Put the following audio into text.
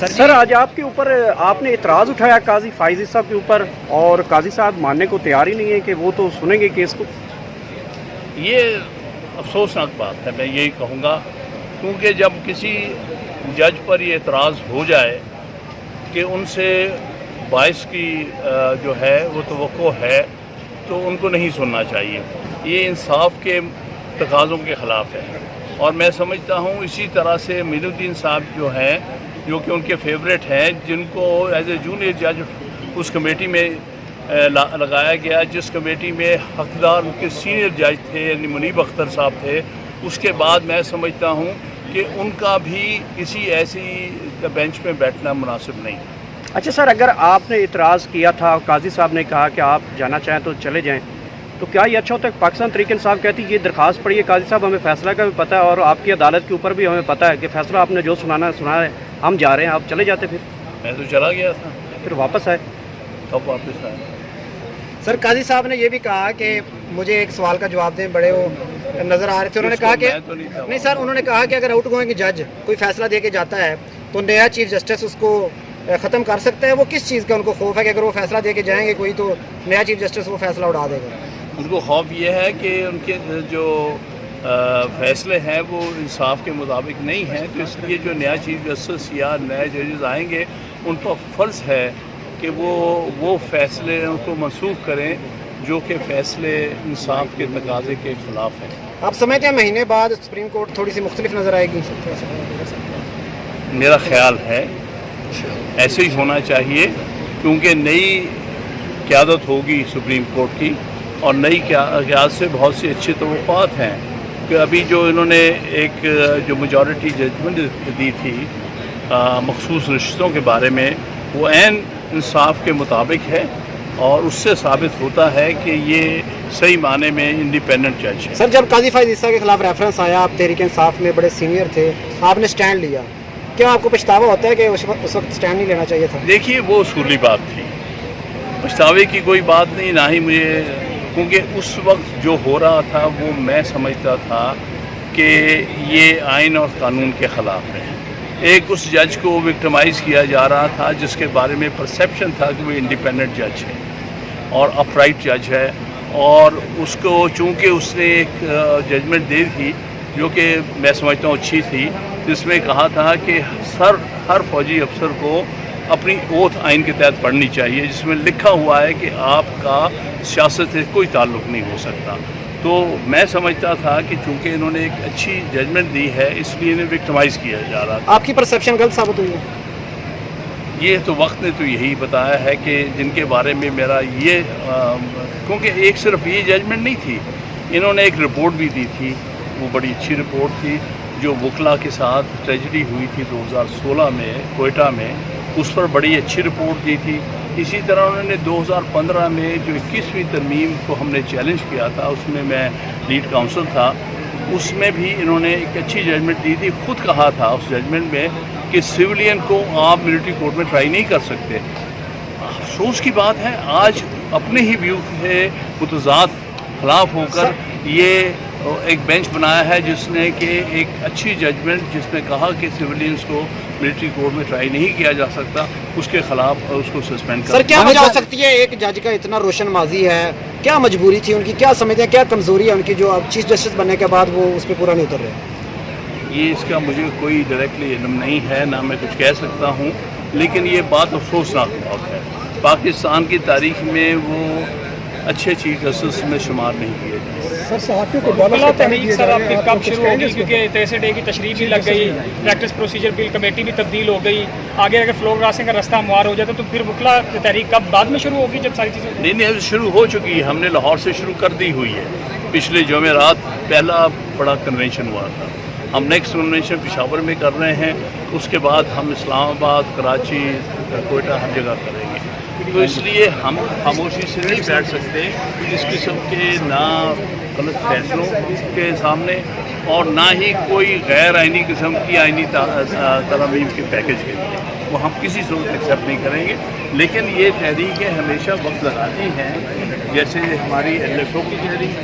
سر آج آپ کے اوپر آپ نے اعتراض اٹھایا قاضی فائز صاحب کے اوپر، اور قاضی صاحب ماننے کو تیار ہی نہیں ہے کہ وہ تو سنیں گے کیس کو. یہ افسوسناک بات ہے، میں یہی کہوں گا، کیونکہ جب کسی جج پر یہ اعتراض ہو جائے کہ ان سے باعث کی جو ہے وہ توقع ہے تو ان کو نہیں سننا چاہیے. یہ انصاف کے تقاضوں کے خلاف ہے. اور میں سمجھتا ہوں اسی طرح سے معین الدین صاحب جو ہیں، جو کہ ان کے فیوریٹ ہیں، جن کو ایز اے جونیئر جج اس کمیٹی میں لگایا گیا جس کمیٹی میں حقدار ان کے سینئر جج تھے، یعنی منیب اختر صاحب تھے. اس کے بعد میں سمجھتا ہوں کہ ان کا بھی کسی ایسی بینچ میں بیٹھنا مناسب نہیں. اچھا سر، اگر آپ نے اعتراض کیا تھا، قاضی صاحب نے کہا کہ آپ جانا چاہیں تو چلے جائیں، تو کیا یہ اچھا ہوتا ہے؟ پاکستان تحریک انصاف کہتی ہے یہ درخواست پڑی ہے قاضی صاحب، ہمیں فیصلہ کا بھی پتہ ہے اور آپ کی عدالت کے اوپر بھی ہمیں پتہ ہے کہ فیصلہ آپ نے جو سنا ہے، ہم جا رہے ہیں، آپ چلے جاتے. پھر میں تو چلا گیا تھا، پھر واپس آئے. کب واپس آئے؟ سر قاضی صاحب نے یہ بھی کہا کہ مجھے ایک سوال کا جواب دیں، بڑے وہ نظر آ رہے تھے. انہوں نے کہا کہ نہیں سر، انہوں نے کہا کہ اگر آؤٹ گوئنگ جج کوئی فیصلہ دے کے جاتا ہے تو نیا چیف جسٹس اس کو ختم کر سکتا ہے. وہ کس چیز کا ان کو خوف ہے کہ اگر وہ فیصلہ دے کے جائیں گے کوئی تو نیا چیف جسٹس وہ فیصلہ اڑا دے گا؟ ان کو خوف یہ ہے کہ ان کے جو فیصلے ہیں وہ انصاف کے مطابق نہیں ہیں، تو اس لیے جو نیا چیف جسٹس یا نئے ججز آئیں گے ان پر فرض ہے کہ وہ فیصلے ان کو منسوخ کریں جو کہ فیصلے انصاف کے تقاضے کے خلاف ہیں. آپ سمجھتے ہیں مہینے بعد سپریم کورٹ تھوڑی سی مختلف نظر آئے گی؟ میرا خیال ہے ایسے ہی ہونا چاہیے، کیونکہ نئی قیادت ہوگی سپریم کورٹ کی، اور نئی قیادت سے بہت سی اچھی توقعات ہیں. کہ ابھی جو انہوں نے ایک جو میجورٹی ججمنٹ دی تھی مخصوص رشتوں کے بارے میں، وہ عین انصاف کے مطابق ہے، اور اس سے ثابت ہوتا ہے کہ یہ صحیح معنی میں انڈیپینڈنٹ جج ہے. سر جب قاضی فائز عیسیٰ کے خلاف ریفرنس آیا، آپ تحریک انصاف میں بڑے سینئر تھے، آپ نے سٹینڈ لیا، کیا آپ کو پچھتاوا ہوتا ہے کہ اس وقت سٹینڈ نہیں لینا چاہیے تھا؟ دیکھیے وہ اصولی بات تھی، پچھتاوے کی کوئی بات نہیں، نہ ہی مجھے، کیونکہ اس وقت جو ہو رہا تھا وہ میں سمجھتا تھا کہ یہ آئین اور قانون کے خلاف ہے. ایک اس جج کو وکٹمائز کیا جا رہا تھا جس کے بارے میں پرسیپشن تھا کہ وہ انڈیپینڈنٹ جج ہے اور اپرائٹ جج ہے، اور اس کو چونکہ اس نے ایک ججمنٹ دی تھی جو کہ میں سمجھتا ہوں اچھی تھی، جس میں کہا تھا کہ ہر فوجی افسر کو اپنی اوتھ آئین کے تحت پڑھنی چاہیے، جس میں لکھا ہوا ہے کہ آپ کا سیاست سے کوئی تعلق نہیں ہو سکتا. تو میں سمجھتا تھا کہ چونکہ انہوں نے ایک اچھی ججمنٹ دی ہے اس لیے انہیں وکٹمائز کیا جا رہا تھا. آپ کی پرسیپشن غلط ثابت ہوئی ہے؟ یہ تو وقت نے تو یہی بتایا ہے کہ جن کے بارے میں میرا یہ کیونکہ ایک صرف یہ ججمنٹ نہیں تھی، انہوں نے ایک رپورٹ بھی دی تھی، وہ بڑی اچھی رپورٹ تھی جو وکلا کے ساتھ ٹریجڈی ہوئی تھی 2016 میں کوئٹہ میں، اس پر بڑی اچھی رپورٹ دی تھی. اسی طرح انہوں نے 2015 میں جو 21ویں ترمیم کو ہم نے چیلنج کیا تھا، اس میں میں لیڈ کاؤنسل تھا، اس میں بھی انہوں نے ایک اچھی ججمنٹ دی تھی. خود کہا تھا اس ججمنٹ میں کہ سویلین کو آپ ملٹری کورٹ میں ٹرائی نہیں کر سکتے. افسوس کی بات ہے آج اپنے ہی ویو کے متضاد خلاف ہو کر یہ ایک بینچ بنایا ہے جس نے کہ ایک اچھی ججمنٹ جس نے کہا کہ سویلینز کو ملٹری کورٹ میں ٹرائی نہیں کیا جا سکتا، اس کے خلاف اس کو سسپینڈ کر. سر کیا وجہ ہو سکتی ہے ایک جج کا اتنا روشن ماضی ہے؟ کیا مجبوری تھی ان کی؟ کیا سمجھتے ہیں کیا کمزوری ہے ان کی جو اب چیف جسٹس بننے کے بعد وہ اس پہ پورا نہیں اتر رہے؟ یہ اس کا مجھے کوئی ڈائریکٹلی علم نہیں ہے، نہ میں کچھ کہہ سکتا ہوں، لیکن یہ بات افسوسناک بات ہے. پاکستان کی تاریخ میں وہ اچھے چیف جسٹس میں شمار نہیں کیے جائے. سر صحافیوں کو بلا تحریک سر آپ کی کب شروع ہوگی؟ کیونکہ 23 ڈے کی تشریح بھی لگ گئی، پریکٹس پروسیجر بل کمیٹی بھی تبدیل ہو گئی، آگے اگر فلور کراسنگ کا راستہ ہموار ہو جاتا تو پھر وکلا تحریک کب بعد میں شروع ہوگی جب ساری چیزیں؟ نہیں شروع ہو چکی ہے، ہم نے لاہور سے شروع کر دی ہوئی ہے. پچھلے جمعرات پہلا بڑا کنونشن ہوا تھا، ہم نیکسٹ کنونشن پشاور میں کر رہے ہیں، اس کے بعد ہم اسلام آباد، کراچی، کوئٹہ ہر جگہ کریں گے. تو اس لیے ہم خاموشی سے نہیں بیٹھ سکتے اس قسم کے نہ غلط فیصلوں کے سامنے، اور نہ ہی کوئی غیر آئینی قسم کی آئینی ترامیم کے پیکج کے لیے وہ ہم کسی صورت ایکسیپٹ نہیں کریں گے. لیکن یہ تحریکیں ہمیشہ وقت لگاتی ہیں، جیسے ہماری ایل ایف او کی تحریک